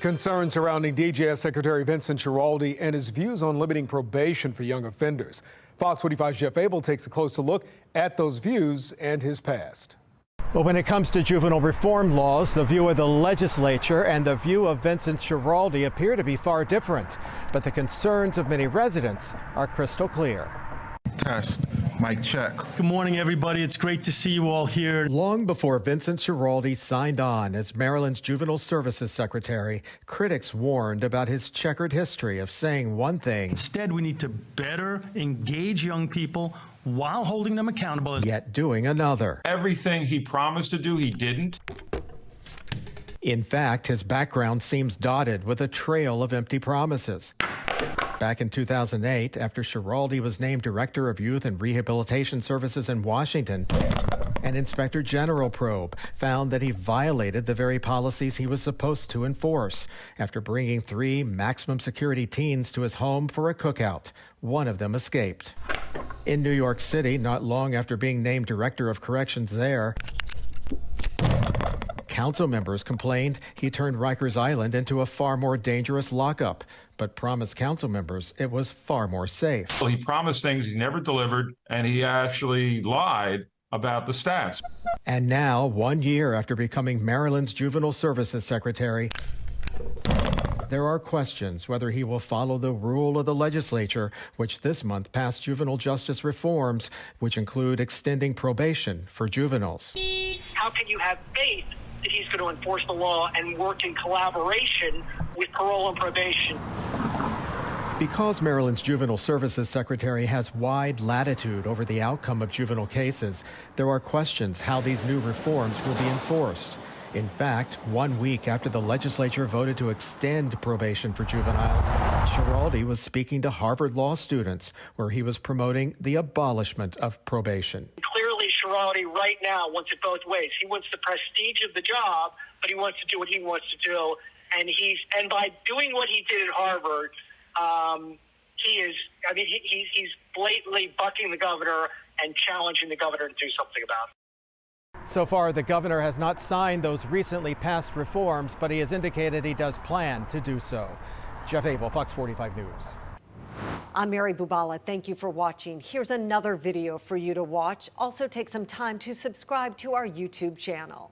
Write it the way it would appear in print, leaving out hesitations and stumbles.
Concerns surrounding DJS Secretary Vincent Schiraldi and his views on limiting probation for young offenders. Fox 45's Jeff Abel takes a closer look at those views and his past. Well, when it comes to juvenile reform laws, the view of the legislature and the view of Vincent Schiraldi appear to be far different. But the concerns of many residents are crystal clear. Test. Mic check. Good morning, everybody. It's great to see you all here. Long before Vincent Schiraldi signed on as Maryland's Juvenile Services Secretary, critics warned about his checkered history of saying one thing. Instead, we need to better engage young people while holding them accountable. Yet doing another. Everything he promised to do, he didn't. In fact, his background seems dotted with a trail of empty promises. Back in 2008, after Schiraldi was named Director of Youth and Rehabilitation Services in Washington, an Inspector General probe found that he violated the very policies he was supposed to enforce after bringing 3 maximum security teens to his home for a cookout. One of them escaped. In New York City, not long after being named Director of Corrections there, council members complained he turned Rikers Island into a far more dangerous lockup, but promised council members it was far more safe. He promised things he never delivered, and he actually lied about the stats. And now, 1 year after becoming Maryland's Juvenile Services Secretary, there are questions whether he will follow the rule of the legislature, which this month passed juvenile justice reforms, which include extending probation for juveniles. How can you have faith that he's going to enforce the law and work in collaboration with parole and probation? Because Maryland's Juvenile Services Secretary has wide latitude over the outcome of juvenile cases, there are questions how these new reforms will be enforced. In fact, 1 week after the legislature voted to extend probation for juveniles, Schiraldi was speaking to Harvard law students, where he was promoting the abolishment of probation. Clearly, Schiraldi right now wants it both ways. He wants the prestige of the job, but he wants to do what he wants to do. And by doing what he did at Harvard, he's blatantly bucking the governor and challenging the governor to do something about it. So far, the governor has not signed those recently passed reforms, but he has indicated he does plan to do so. Jeff Abel, Fox 45 News. I'm Mary Bubala. Thank you for watching. Here's another video for you to watch. Also take some time to subscribe to our YouTube channel.